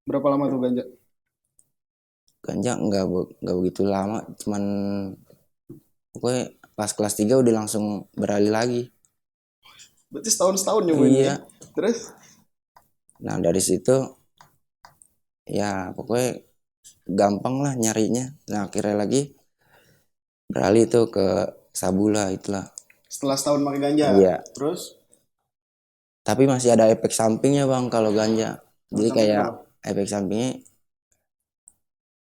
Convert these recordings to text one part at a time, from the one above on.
Berapa lama tuh ganja? Ganja nggak begitu lama, cuman pokoknya pas kelas 3 udah langsung beralih lagi. Berarti setahun nyobainnya ya. Iya. Terus? Nah dari situ ya pokoknya gampang lah nyarinya. Nah akhirnya lagi beralih tuh ke Sabula itulah. Setelah setahun pakai ganja. Iya. Terus? Tapi masih ada efek sampingnya bang kalau ganja. Efek Jadi samping kayak kenapa? efek sampingnya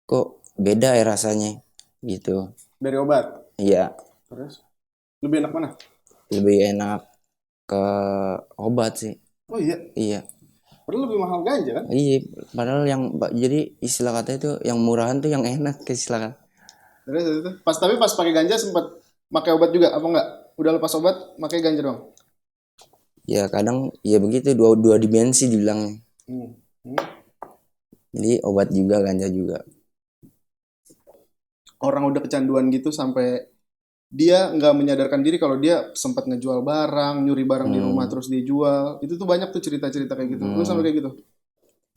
kok beda ya rasanya gitu. Dari obat. Iya. Terus? Lebih enak mana? Lebih enak ke obat sih. Oh iya. Iya. Padahal lebih mahal ganja kan? Iya. Padahal yang jadi istilah katanya itu yang murahan tuh yang enak ke istilah kata. Terus itu. Tapi pas pakai ganja sempat pakai obat juga apa enggak? Udah lepas obat, pakai ganja doang. Ya kadang ya begitu dua dimensi dibilangnya. Hmm. Hmm. Jadi obat juga ganja juga. Orang udah kecanduan gitu sampai dia nggak menyadarkan diri kalau dia sempat ngejual barang, nyuri barang di rumah Hmm. terus dia jual. Itu tuh banyak tuh cerita-cerita kayak gitu. Lu sampai Hmm. kayak gitu?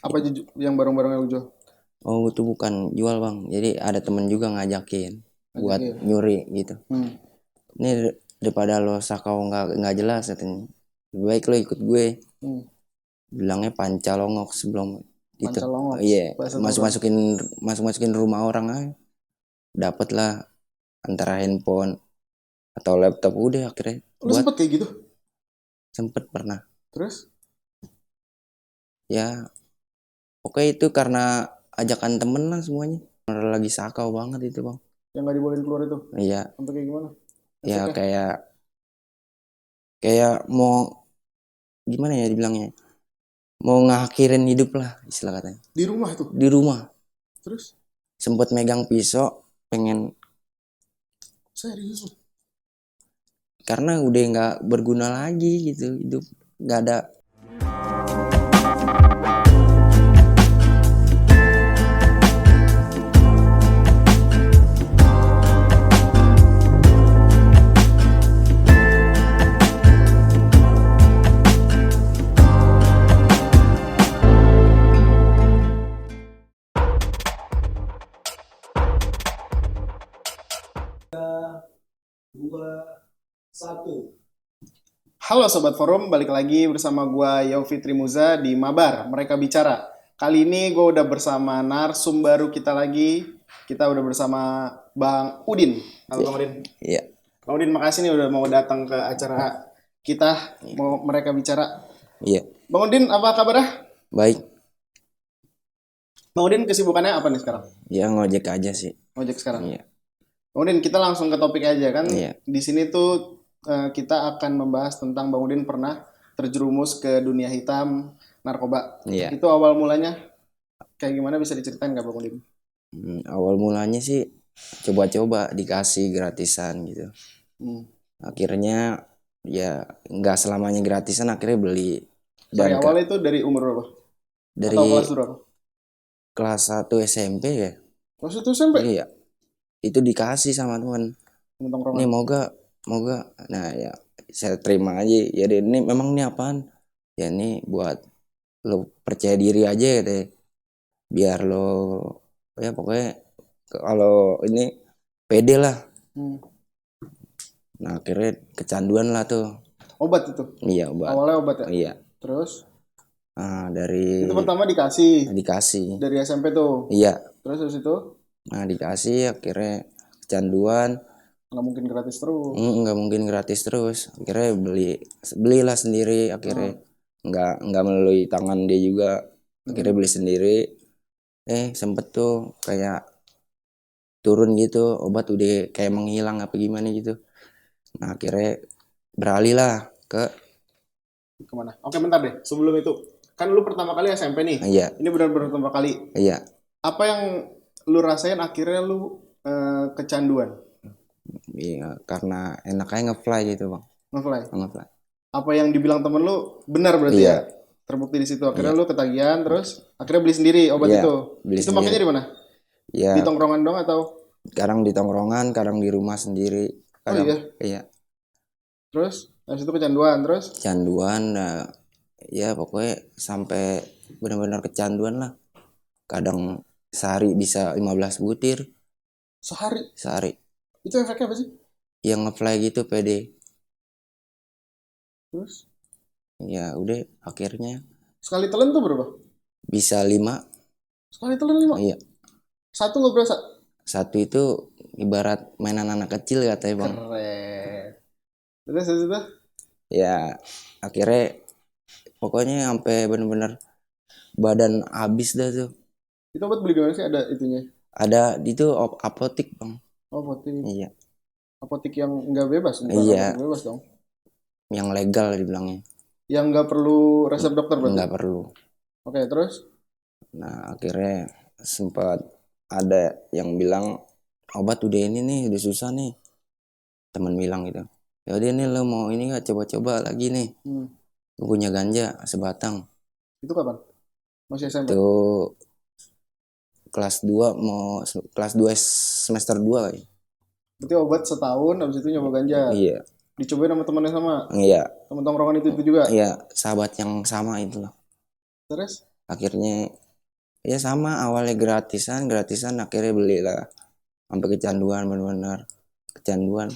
Apa aja yang barang-barang yang lu jual? Oh itu bukan jual bang. Jadi ada temen juga ngajakin buat Ajakin. nyuri gitu. Hmm. Ini daripada lo sakau nggak jelas katanya. Lebih baik lo ikut gue. Hmm. Bilangnya pancalongok sebelum gitu. Pancalongok, Iya, bahasa masuk Toron. masukin masuk masukin rumah orang aja. Dapat lah antara handphone atau laptop udah akhirnya Lu buat sempet kayak gitu? sempet pernah. Terus? Ya oke itu karena ajakan temen lah semuanya. Bener lagi sakau banget itu bang. Yang nggak dibolehin keluar itu? Iya, Sampai kayak gimana? ya Efeknya? kayak kayak mau gimana ya dibilangnya? Mau ngakhirin hidup lah istilah katanya. Di rumah tuh? Di rumah Terus? sempet megang pisau pengen Serius lu? karena udah nggak berguna lagi gitu hidup nggak ada. Halo Sobat Forum, balik lagi bersama gua Yofi Trimuza di Mabar, Mereka Bicara. Kali ini gue udah bersama narsum baru kita lagi. Kita udah bersama Bang Udin. Halo Bang Udin. Iya. Bang Udin, makasih nih udah mau datang ke acara kita, mau Mereka Bicara. Iya. Bang Udin, apa kabarnya? Baik. Bang Udin kesibukannya apa nih sekarang? Ya ngojek aja sih. Ojek sekarang. Iya. Bang Udin, kita langsung ke topik aja kan. Iya. Di sini tuh kita akan membahas tentang Bang Udin pernah terjerumus ke dunia hitam narkoba. Iya. Itu awal mulanya kayak gimana, bisa diceritain nggak Bang Udin? Awal mulanya sih coba-coba dikasih gratisan gitu. Hmm. Akhirnya ya nggak selamanya gratisan, akhirnya beli. Sorry, Dan awalnya itu dari umur berapa? Atau dari kelas berapa? kelas 1 SMP ya. Kelas itu SMP? Iya. Itu dikasih sama teman. Di Nih tongkrongan. mau gak. Nah ya saya terima aja. Ya ini memang ini apaan? Ya ini buat lo percaya diri aja deh. Biar lo ya pokoknya kalau ini pede lah. Hmm. Nah akhirnya kecanduan lah tuh. Obat itu? Iya obat. Awalnya obat ya? Iya. Terus? Nah dari Itu pertama dikasih dikasih. dari SMP tuh. Iya. Terus habis itu Nah dikasih akhirnya kecanduan. nggak mungkin gratis terus. Nggak mungkin gratis terus. Akhirnya belilah sendiri. Akhirnya nggak melalui tangan dia juga. Akhirnya beli sendiri. Sempet tuh kayak turun gitu, obat udah kayak menghilang apa gimana gitu. Nah akhirnya beralih lah ke Kemana? Oke, bentar deh. Sebelum itu, kan lu pertama kali SMP nih. iya. Ini benar-benar pertama kali. Iya. Apa yang lu rasain akhirnya lu kecanduan? Iya karena enaknya ngefly gitu bang. Ngefly. Ngefly. Apa yang dibilang temen lu benar berarti ya? Iya. Terbukti di situ. Akhirnya Iya. lu ketagihan, terus akhirnya beli sendiri obat Iya itu. beli Itu makanya sendiri. di mana? Di Ya tongkrongan dong atau? kadang di tongkrongan, kadang di rumah sendiri. Oh Kadang iya. iya Terus habis itu kecanduan terus? kecanduan. Nah, ya pokoknya sampai benar-benar kecanduan lah. kadang sehari bisa 15 butir Sehari. sehari. Itu efeknya apa sih? Yang ngefly gitu pede. Terus Ya udah akhirnya sekali telan tuh berapa? bisa 5. Sekali telan 5. Iya, Satu nggak berasa. satu itu ibarat mainan anak kecil katanya bang. Keren. Terus itu Ya akhirnya pokoknya sampai bener-bener badan habis dah tuh. itu obat beli di mana sih, ada itunya? Ada itu apotik bang. Oh, apotik. Iya, Apotik yang nggak bebas, bukan iya, apotik bebas dong. yang legal dibilangnya. Yang nggak perlu resep dokter berarti. Nggak perlu. Oke, terus Nah akhirnya sempat ada yang bilang obat udah ini nih udah susah nih. Temen bilang gitu. Ya udah nih lo mau ini nggak coba-coba lagi nih. Gue punya ganja sebatang. itu kapan? Masih SMP? Itu kelas 2 mau kelas 2 semester 2 kali. Berarti obat setahun, habis itu nyoba ganja. Iya. Dicobain sama temennya sama? Iya. Temen tongkrongan itu juga? Iya, sahabat yang sama itu loh. Terus? Akhirnya ya sama awalnya gratisan akhirnya belilah. Sampai kecanduan benar-benar. Kecanduan.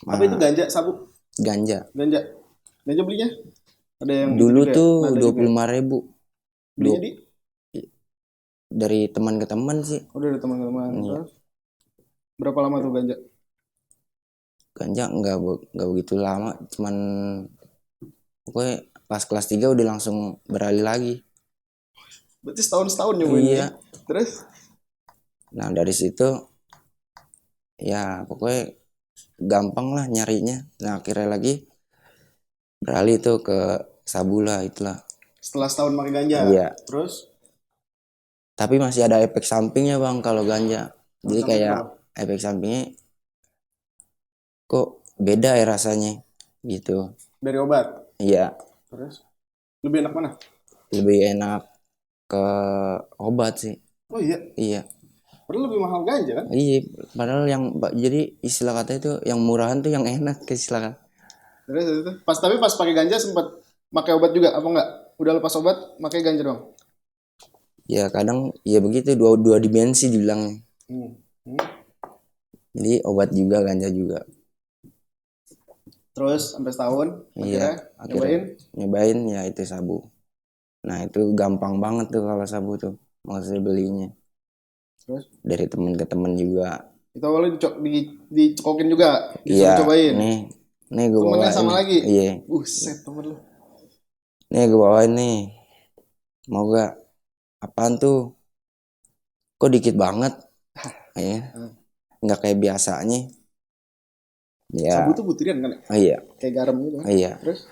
Apa itu ganja, sabu? Ganja. Ganja belinya? Ada yang Dulu itu juga, tuh nada juga. 25.000. Belinya di? Dari teman ke teman sih. Oh, dari teman-teman. Iya. Terus? Berapa lama tuh ganja? Ganja nggak begitu lama, cuman pokoknya pas kelas 3 udah langsung beralih lagi. Berarti setahun nyobainnya. Iya. Terus? Nah dari situ ya pokoknya gampang lah nyarinya. Nah akhirnya lagi beralih tuh ke sabula itulah. Setelah setahun pakai ganja. Iya. Terus? Tapi masih ada efek sampingnya bang kalau ganja. Jadi Samping kayak berapa? efek sampingnya kok beda ya rasanya gitu. Dari obat? Iya. Terus? Lebih enak mana? Lebih enak ke obat sih. Oh iya? Iya. Padahal lebih mahal ganja kan? Iya. Padahal jadi istilah kata itu yang murahan tuh yang enak istilah. Terus itu. Tapi pas pakai ganja sempat pakai obat juga apa enggak? Udah lepas obat, pakai ganja dong. Ya kadang ya begitu dua dimensi dibilangnya. Jadi obat juga ganja juga. Terus sampai setahun Iya, akhirnya nyobain ya itu sabu. Nah itu gampang banget tuh kalau sabu tuh maksudnya belinya. Terus? Dari temen ke temen juga. Itu awalnya dicokokin juga, disuruh Iya. cobain. Nih gue bawain. Temennya sama lagi. Iya. Buset temen lu. Nih gue bawain nih. Mau gak? Apaan tuh? Kok dikit banget? Ya. Nggak kayak biasanya. Ya. Sabu tuh butiran kan ya? Iya. Kayak garam gitu kan? Iya. Terus?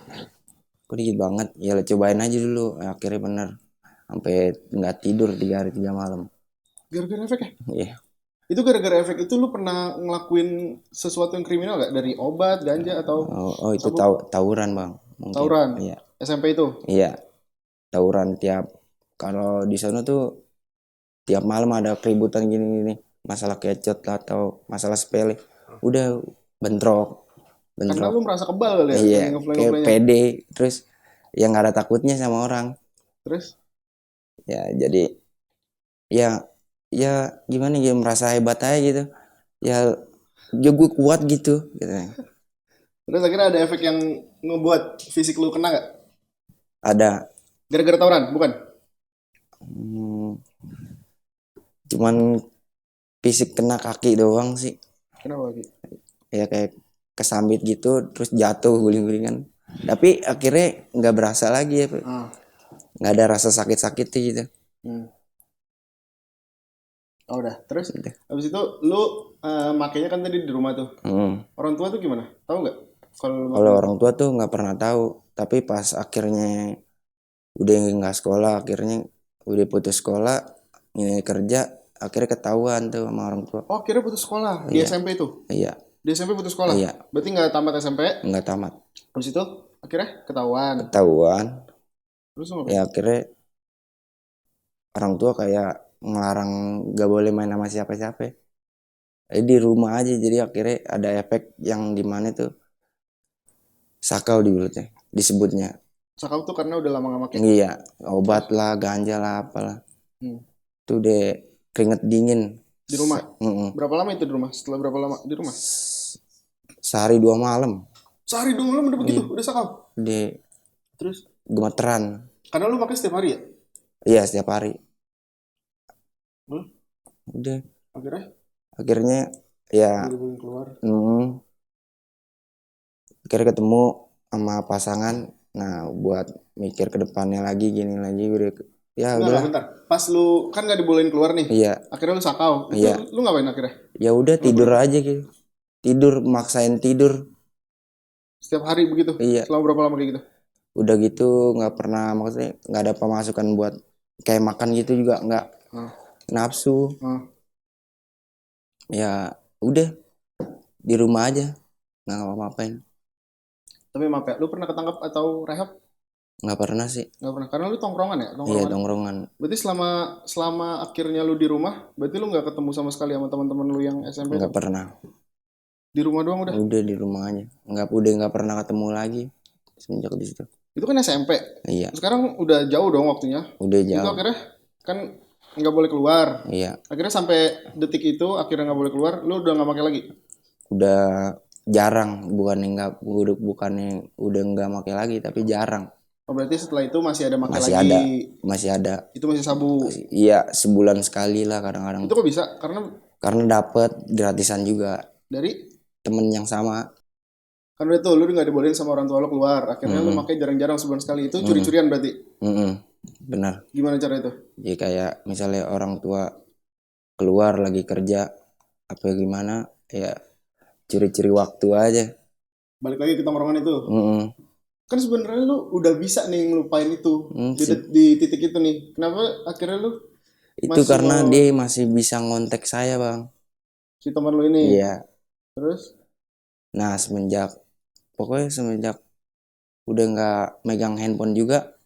Kok dikit banget? Ya cobain aja dulu. Akhirnya bener. Sampai nggak tidur 3 hari 3 malam. Gara-gara efek ya? Iya. Itu gara-gara efek itu lu pernah ngelakuin sesuatu yang kriminal gak? Dari obat, ganja atau Oh itu tawuran bang. Mungkin. tawuran? Iya. SMP itu? Iya. Tawuran kalau di sana tuh tiap malam ada keributan gini-gini. Masalah kecot lah atau masalah sepele. Udah bentrok. Karena lu merasa kebal kali ya? Iya. Kayak pede. Terus yang nggak ada takutnya sama orang. Terus? Ya jadi ya gimana ya merasa hebat aja gitu. Ya gue kuat gitu. Terus akhirnya ada efek yang ngebuat fisik lu kena gak? Ada. Gara-gara tawuran? Bukan? Cuman fisik kena kaki doang sih. Kenapa lagi? Ya kayak kesambit gitu terus jatuh guling-gulingan. Tapi akhirnya nggak berasa lagi ya. Nggak ada rasa sakit-sakitnya gitu. Oh udah. Terus habis itu lu makainya kan tadi di rumah tuh. Orang tua tuh gimana? Tahu nggak? Kalau orang tua tuh nggak pernah tahu. Tapi pas akhirnya udah nggak sekolah, akhirnya udah putus sekolah, ini kerja, akhirnya ketahuan tuh sama orang tua. Oh akhirnya putus sekolah di SMP itu? Iya. Di SMP putus sekolah? Iya. Berarti nggak tamat SMP? Nggak tamat. Habis itu akhirnya ketahuan. Terus ya akhirnya orang tua kayak ngelarang nggak boleh main sama siapa-siapa. Jadi di rumah aja, jadi akhirnya ada efek yang dimana tuh sakau disebutnya. Sakau tuh karena udah lama gak makin? Iya, obat lah, ganja lah, apalah. Itu udah keringet dingin. Di rumah. Mm-mm. Berapa lama itu di rumah? Setelah berapa lama di rumah? Sehari 2 malam Sehari 2 malam udah begitu, udah sakau. di Terus? gemeteran. Karena lu pakai setiap hari ya? Iya setiap hari. Hmm? Udah Akhirnya ya boleh keluar. akhirnya ketemu sama pasangan. Nah buat mikir ke depannya lagi gini lagi udah ya Enggak, udahlah. bentar. Pas lu kan nggak dibolehin keluar nih. Iya. Akhirnya lu sakau. Itu Iya. lu ngapain akhirnya? Ya udah tidur aja gitu. Tidur maksain tidur. Setiap hari begitu? Iya. Selama berapa lama kayak gitu? Udah gitu nggak pernah, maksudnya nggak ada pemasukan buat kayak makan gitu juga nggak nafsu. Ya udah di rumah aja nggak ngapa-ngapain. Tapi maaf ya, lu pernah ketangkap atau rehab? Nggak pernah sih. Nggak pernah, karena lu tongkrongan ya? Iya tongkrongan. Berarti selama akhirnya lu di rumah, berarti lu nggak ketemu sama sekali sama teman-teman lu yang SMP? Nggak pernah. Di rumah doang udah? Udah di rumah aja. Nggak pernah ketemu lagi semenjak di situ. Itu kan SMP. Iya. Sekarang udah jauh dong waktunya. Udah Itu jauh. akhirnya kan nggak boleh keluar. Iya. Akhirnya sampai detik itu akhirnya nggak boleh keluar, lu udah nggak pakai lagi? Udah jarang, bukannya udah nggak pakai lagi, tapi jarang. Oh, berarti setelah itu masih ada pakai Masih lagi? Masih ada. Itu masih sabu? Iya, sebulan sekali lah kadang-kadang. Itu kok bisa? Karena dapet gratisan juga dari temen yang sama. kan udah tuh lu nggak dibolehin sama orang tua lu keluar, akhirnya lu pakai jarang-jarang sebulan sekali. Itu curi-curian berarti? Benar. Gimana cara itu? Jadi kayak misalnya orang tua keluar lagi kerja apa gimana, ya curi-curi waktu aja. Balik lagi ke tongkrongan itu. Kan sebenarnya lu udah bisa nih ngelupain itu di titik itu nih. Kenapa akhirnya lu itu karena dia masih bisa ngontek saya, Bang. Si teman lu ini? Iya. Terus? Nah semenjak udah nggak megang handphone juga,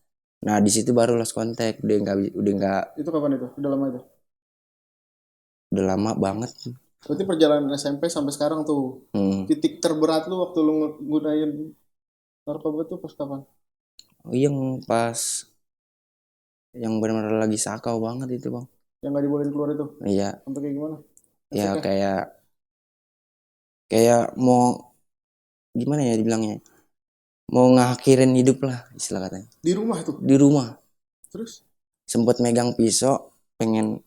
nah di situ baru lost contact. Udah nggak. Itu kapan itu? Udah lama itu? Udah lama banget. Berarti perjalanan SMP sampai sekarang tuh titik terberat lu waktu lu gunain narkoba tuh pas kapan? Yang pas yang benar-benar lagi sakau banget itu, Bang. Yang nggak dibolehin keluar itu? Iya. Sampai kayak gimana? Ya kayak mau gimana ya dibilangnya, mau ngakhirin hidup lah istilah katanya. Di rumah itu? Di rumah. Terus? Sempet megang pisau, pengen.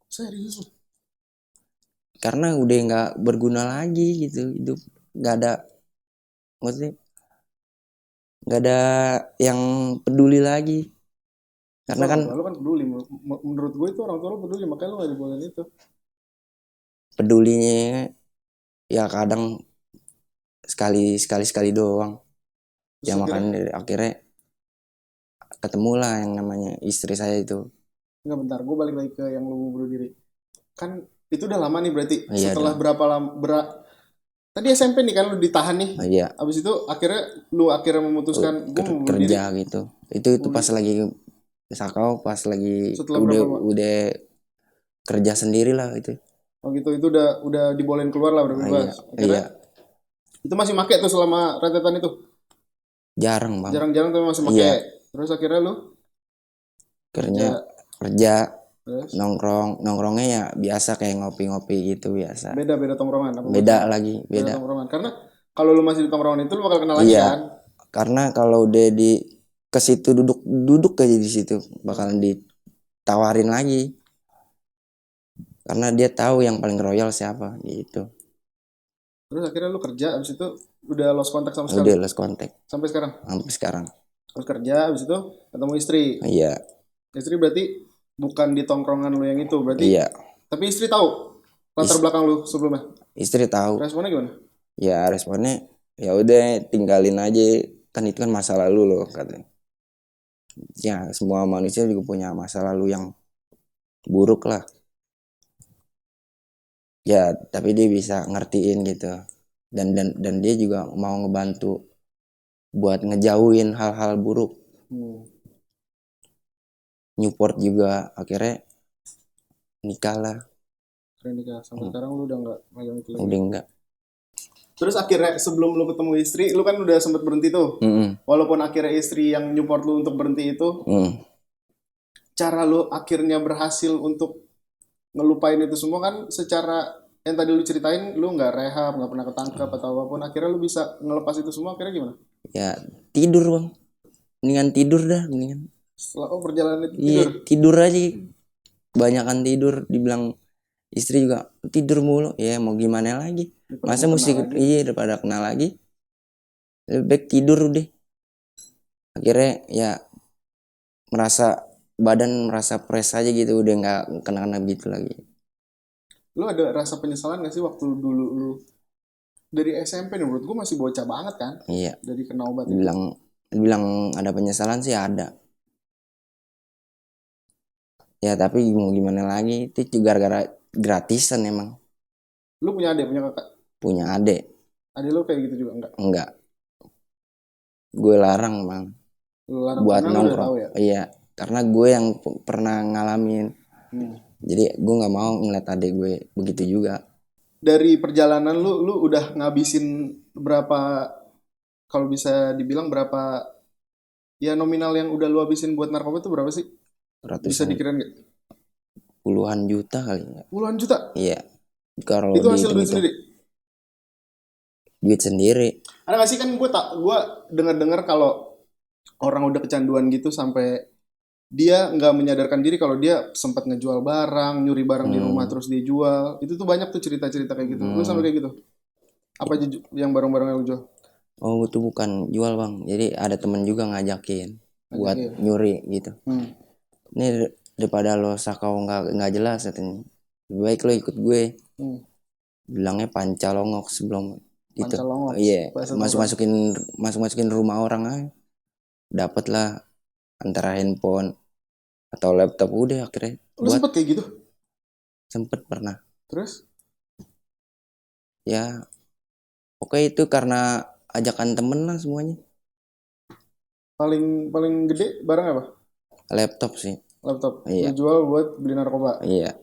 Serius? Karena udah nggak berguna lagi gitu hidup, nggak ada, maksudnya nggak ada yang peduli lagi. Karena kan lu kan peduli. Menurut gue itu orang tua lu peduli, makanya lu nggak dibolehin itu. Pedulinya ya kadang sekali doang. Terus ya makanya akhirnya ketemulah yang namanya istri saya itu. Enggak, bentar, gue balik lagi ke yang lu bunuh diri. Kan itu udah lama nih berarti. Iya, setelah berapa lama tadi SMP nih kan lu ditahan nih. Iya. Abis itu akhirnya memutuskan gue mau kerja diri. Gitu. Itu pas lagi sakau, pas lagi udah kerja sendiri lah itu. Oh gitu, itu udah dibolehin keluar lah, udah bebas. Iya. Itu masih make tuh selama rentetan itu? Jarang, Bang. Jarang-jarang tapi masih make. Iya. Terus akhirnya lu kerja nongkrongnya ya biasa kayak ngopi-ngopi gitu biasa. Beda tongkrongan apa? Beda tongkrongan. Karena kalau lu masih di tongkrongan itu lu bakal kenal lagi kan? Karena kalau udah ke situ duduk aja di situ bakalan ditawarin lagi. Karena dia tahu yang paling royal siapa gitu. Terus akhirnya lu kerja, abis itu udah lost contact sama sekali? Udah lost contact. Sampai sekarang? Sampai sekarang. Terus kerja, abis itu ketemu istri? Iya. Istri berarti bukan di tongkrongan lu yang itu berarti? Iya. Tapi istri tahu latar belakang lu sebelumnya? Istri tahu. Responnya gimana? Ya responnya ya udah tinggalin aja, kan itu kan masa lalu loh katanya. Ya semua manusia juga punya masa lalu yang buruk lah. Ya tapi dia bisa ngertiin gitu, dan dia juga mau ngebantu buat ngejauhin hal-hal buruk. Newport juga akhirnya nikah lah. Nikah sampai sekarang lu udah nggak megang itu lagi? Udah enggak. Terus akhirnya sebelum lu ketemu istri, lu kan udah sempet berhenti tuh. Walaupun akhirnya istri yang Newport lu untuk berhenti itu, cara lu akhirnya berhasil untuk ngelupain itu semua kan secara yang tadi lu ceritain lu nggak rehab, nggak pernah ketangkap atau apapun, akhirnya lu bisa ngelepas itu semua akhirnya gimana? Ya tidur bang, mendingan tidur dah, mendingan. Setelah perjalanan itu Iya tidur. tidur aja, banyakan tidur. Dibilang istri juga tidur mulu, ya mau gimana lagi, Daripada masa mau mesti kena lagi. iya daripada kena lagi, lebih baik tidur deh. Akhirnya ya badan merasa fresh aja gitu, udah nggak kena gitu lagi. Lu ada rasa penyesalan gak sih waktu dulu lu dari SMP nih, menurut gua masih bocah banget kan Iya, dari kena obat itu? dibilang ada penyesalan sih ada. Ya tapi mau gimana lagi, itu juga gara-gara gratisan emang. Lu punya adik, punya kakak? Punya adek, Adik lu kayak gitu juga enggak. Gue larang bang lu larang buat karena lu udah nongkrong. tahu ya? Iya, karena gue yang pernah ngalamin. Jadi gue nggak mau ngeliat adek gue begitu juga. Dari perjalanan lu udah ngabisin berapa, kalau bisa dibilang berapa ya nominal yang udah lu habisin buat narkoba itu berapa sih? Bisa Ratusan, dikirain nggak? puluhan juta kali ya. Puluhan juta? Iya, kalau Itu hasil duit dihitung-hitung sendiri? duit sendiri. Ada nggak sih, kan gue dengar kalau orang udah kecanduan gitu sampai dia nggak menyadarkan diri kalau dia sempat ngejual barang, nyuri barang di rumah terus dia jual. Itu tuh banyak tuh cerita-cerita kayak gitu. Lu sampai kayak gitu? Apa aja yang barang-barang yang lu jual? Oh itu bukan jual bang, jadi ada temen juga ngajakin buat nyuri gitu. Ini daripada lo sakau nggak jelas katanya, lebih baik lo ikut gue. Bilangnya pancalongok sebelum itu. Pancalongok, Iya, bahasa masukin rumah orang aja. Dapat lah antara handphone atau laptop, udah akhirnya Lu sempet kayak gitu? sempet pernah. Terus? Ya oke, itu karena ajakan temen lah semuanya. Paling gede barang apa? Laptop sih. Laptop. Iya. Lu jual buat beli narkoba. Iya.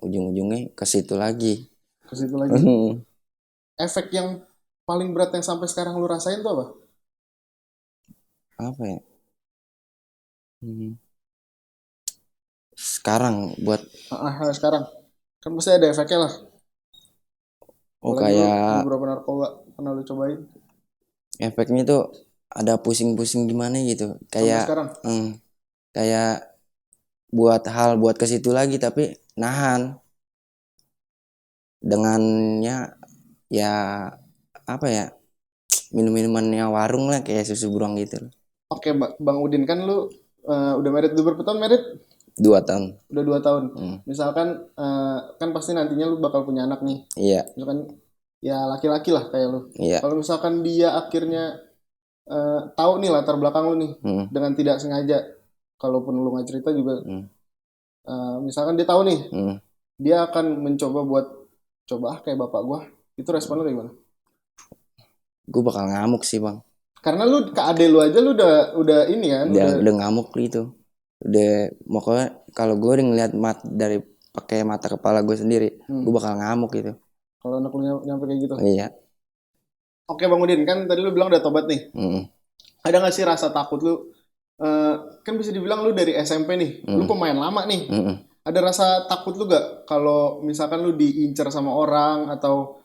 Ujung-ujungnya ke situ lagi. Ke situ lagi. Efek yang paling berat yang sampai sekarang lu rasain tuh apa? Apa ya? Sekarang buat Sekarang kan pasti ada efeknya lah. oh Apalagi kayak beberapa narkoba pernah lu cobain efeknya tuh ada pusing-pusing gimana gitu. sampai Kayak sekarang? kayak buat ke situ lagi tapi nahan. Dengannya ya apa ya? Minum-minumannya warung lah kayak susu beruang gitu. Oke, Bang Udin, kan lu udah married, udah berapa tahun married? 2 tahun. Udah 2 tahun. Misalkan kan pasti nantinya lu bakal punya anak nih. Iya. Misalkan ya laki-laki lah kayak lu. Iya. Kalau misalkan dia akhirnya tahu nih latar belakang lu nih dengan tidak sengaja, kalaupun lu nggak cerita juga, misalkan dia tahu nih, dia akan mencoba buat coba kayak bapak gua, itu respon lu gimana? Gue bakal ngamuk sih bang. Karena lu ke ade lu aja lu udah ini kan, udah ngamuk gitu. Udah pokoknya kalau gue udah ngeliat dari pakai mata kepala gue sendiri, gue bakal ngamuk gitu. Kalau anak lu nyampe kayak gitu. Iya. Oke Bang Udin, kan tadi lu bilang udah tobat nih. Ada nggak sih rasa takut lu? Kan bisa dibilang lu dari SMP nih, lu pemain lama nih. Ada rasa takut lu gak kalau misalkan lu diincar sama orang, atau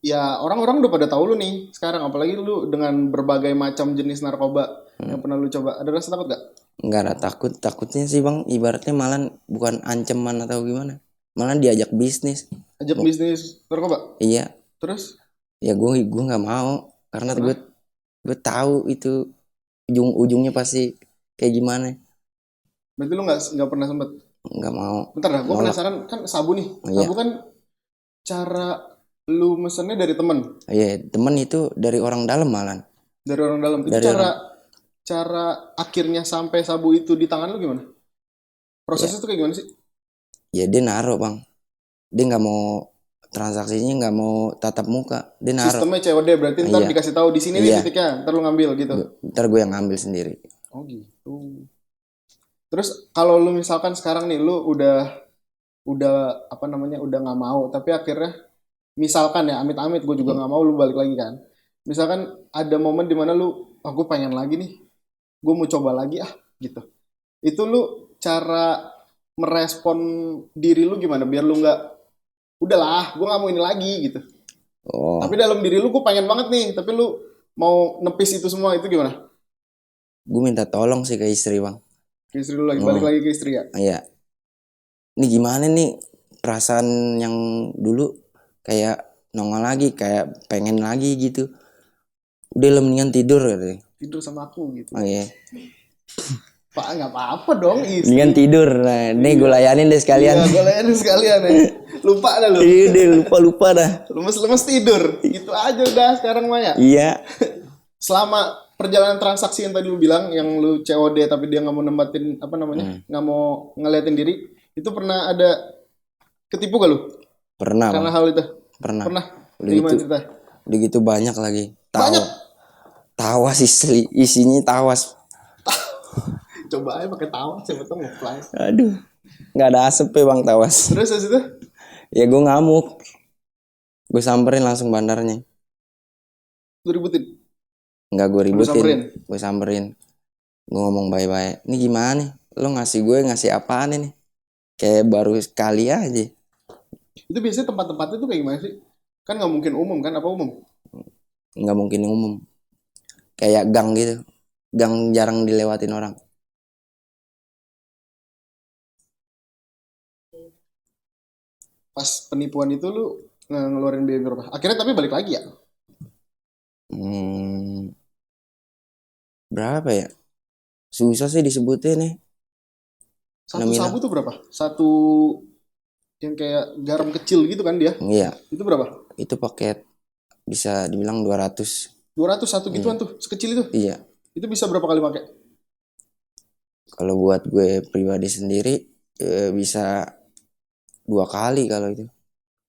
ya orang-orang udah pada tahu lu nih sekarang, apalagi lu dengan berbagai macam jenis narkoba yang pernah lu coba, ada rasa takut gak? Nggak ada takutnya sih bang, ibaratnya malah bukan ancaman atau gimana, malah diajak bisnis. Ajak bisnis narkoba? Iya. Terus? Ya gue nggak mau karena gue tahu itu ujungnya pasti kayak gimana. Berarti lu nggak pernah sempet? Nggak mau. Bentar dah, gue penasaran, kan sabu nih. Sabu kan cara lu mesennya dari temen. Iya, temen itu dari orang dalam malah. Dari orang dalam. Itu cara akhirnya sampai sabu itu di tangan lu gimana? Prosesnya tuh kayak gimana sih? Ya dia naruh bang. Dia nggak mau transaksinya, nggak mau tatap muka. Dia naruh. Sistemnya COD, berarti ntar dikasih tahu di sini nih titiknya, ntar lu ngambil gitu. Ntar gue yang ngambil sendiri. Oh gitu. Terus kalau lu misalkan sekarang nih lu udah apa namanya, udah nggak mau, tapi akhirnya misalkan ya amit-amit, gue juga nggak mau, lu balik lagi kan. Misalkan ada momen dimana lu, aku pengen lagi nih, gue mau coba lagi gitu. Itu lu cara merespon diri lu gimana biar lu nggak udahlah gue nggak mau ini lagi gitu. Oh, Tapi dalam diri lu gue pengen banget nih, tapi lu mau nepis itu semua itu gimana? gue minta tolong sih ke istri bang. Ke istri lu lagi, balik lagi ke istri ya. Iya, ini gimana nih perasaan yang dulu kayak nongol lagi, kayak pengen lagi gitu. Udah lah mendingan tidur katanya. Tidur sama aku gitu. Oh iya, Pak nggak apa-apa dong istri. mendingan tidur. Nah, nih gue layanin deh sekalian. Iya, gue layanin sekalian ya. Lupa dah lu. Iya deh, lupa dah. Lemes-lemes tidur. Gitu aja udah sekarang Maya. Iya, Selama perjalanan transaksi yang tadi lu bilang, yang lu COD tapi dia nggak mau nempatin apa namanya, nggak mau ngeliatin diri, itu pernah ada ketipu gak lu? pernah Karena bang, hal itu? pernah. Pernah. Udah Gimana gitu, cerita? udah gitu banyak lagi. Banyak. Tawas isinya tawas. Coba aja pakai tawa, siapa tahu nge-fly. Aduh, nggak ada asap ya bang tawas. Terus habis itu? Ya gue ngamuk, gue samperin langsung bandarnya. Lu ributin. Nggak gue Lu samperin? ributin, gue samperin. Gue ngomong bye-bye. Ini gimana nih? Lo ngasih apaan ini? Kayak baru sekali aja. Itu biasanya tempat-tempatnya tuh kayak gimana sih? Kan nggak mungkin umum kan? Apa umum? Nggak mungkin umum. Kayak gang gitu. Gang jarang dilewatin orang. Pas penipuan itu lu ngeluarin biaya berapa? Akhirnya tapi balik lagi ya? Berapa ya? Susah sih disebutin nih. Satu Nominal. sabu tuh berapa? Satu yang kayak garam kecil gitu kan dia? Iya, Itu berapa? itu paket bisa dibilang 200. 200 satu gituan tuh, sekecil itu. Iya. Itu bisa berapa kali pakai? Kalau buat gue pribadi sendiri bisa 2 kali kalau itu.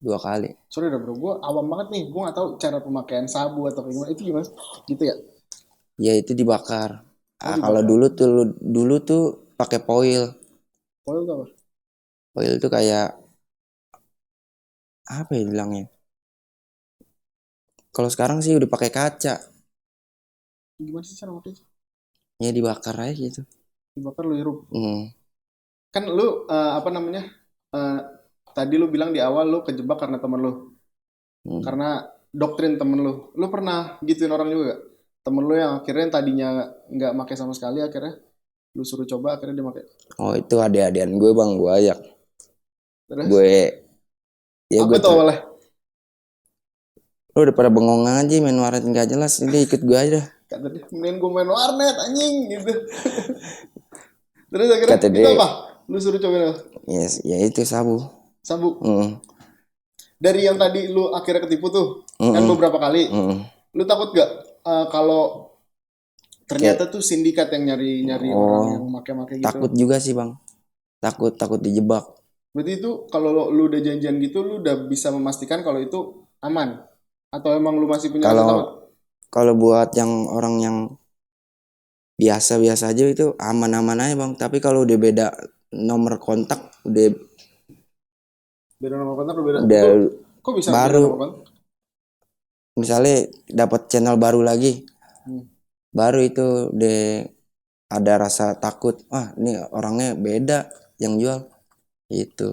2 kali. Sorry dah bro, gue awam banget nih. Gue gak tahu cara pemakaian sabu atau kayak gimana. Itu gimana? Gitu ya? Ya itu dibakar. Oh, Kalau dulu tuh pakai foil. Foil tuh apa? Foil itu kayak apa ya bilangnya? Kalau sekarang sih udah pakai kaca. Gimana sih cara makainya? Ya dibakar aja gitu. Dibakar lu hirup. Hmm. Kan lu apa namanya? eh, Tadi lu bilang di awal lu kejebak karena temen lu. Karena doktrin temen lu. Lu pernah gituin orang juga gak? Temen lu yang akhirnya tadinya nggak pakai sama sekali, akhirnya lu suruh coba, akhirnya dia pakai. Oh itu adik-adian gue bang, gue ajak. Terus? Gue ya Apa gue tuh awalnya? lu udah pada bengong aja main warnet nggak jelas, ini ikut gue aja. Kata dia, mending gue main warnet anjing gitu. Terus akhirnya Kata itu dia, apa? Lu suruh cobain apa? yes, ya itu sabu. Sabu. Dari Dari yang tadi lu akhirnya ketipu tuh, kan beberapa kali. Lu takut gak kalau ternyata tuh sindikat yang nyari orang yang make-make gitu? Takut juga sih bang, takut dijebak. Berarti itu kalau lu udah janjian gitu, lu udah bisa memastikan kalau itu aman? Atau emang lu masih punya rasa takut? Kalau buat yang orang yang biasa-biasa aja itu aman-aman aja bang. Tapi kalau udah beda nomor kontak, udah Beda nomor kontak beda. udah Kok bisa baru. beda nomor kontak? Misalnya dapat channel baru lagi, baru itu udah ada rasa takut. Wah ini orangnya beda yang jual itu.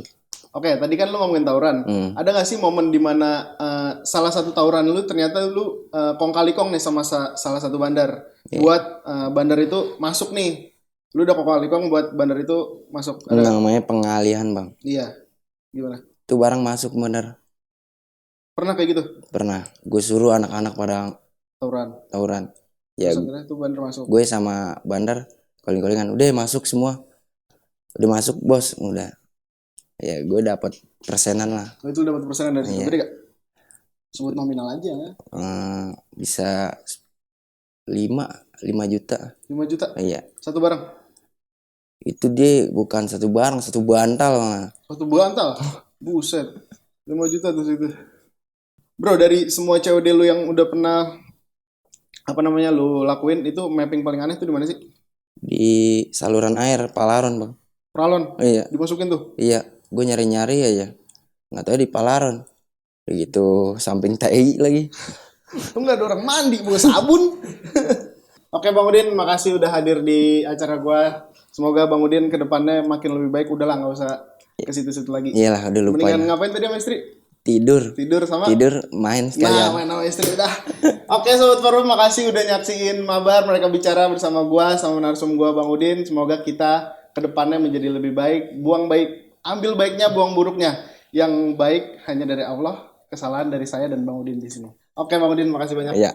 Oke, tadi kan lu ngomongin tawuran. Ada gak sih momen dimana salah satu tawuran lu ternyata lu kong kali kong nih sama salah satu bandar. Buat bandar itu masuk nih. Lu udah kong kali kong buat bandar itu masuk. Namanya pengalihan bang. Iya. Gimana? Itu barang masuk bener. Pernah kayak gitu? Pernah. Gue suruh anak-anak pada tawuran. Ya terus akhirnya tuh bandar masuk. Gue sama bandar calling-callingan. Udah masuk semua. Udah masuk bos. Udah. Ya gue dapat persenan lah. Itu dapat persenan dari situ. Gede gak? Sebut nominal aja. Bisa 5 juta. 5 juta? Iya. Satu barang? Itu dia bukan satu barang, satu bantal lah. Satu bantal? Buset. 5 juta tuh situ. Bro, dari semua COD lu yang udah pernah apa namanya lu lakuin, itu mapping paling aneh tuh di mana sih? Di saluran air Palaron bang. Pralon? Iya. Dimasukin tuh? Iya. Gue nyari-nyari aja. Nggak tahu di Palaron. Begitu samping TI lagi. Tuh nggak ada orang mandi bawa sabun. Oke Bang Udin, makasih udah hadir di acara gua. Semoga Bang Udin ke depannya makin lebih baik. Udahlah nggak usah ke situ-situ lagi. Iyalah udah lupa Mendingan ya. ngapain tadi sama istri? Tidur Sama? tidur main Nah, sekalian. main sama istri udah. Oke Sobat Forum, makasih udah nyaksiin Mabar Mereka Bicara bersama gua sama narsum gua Bang Udin. Semoga kita ke depannya menjadi lebih baik. Buang baik, ambil baiknya, buang buruknya. Yang baik hanya dari Allah, kesalahan dari saya dan Bang Udin di sini. Oke Bang Udin, makasih banyak. Ya.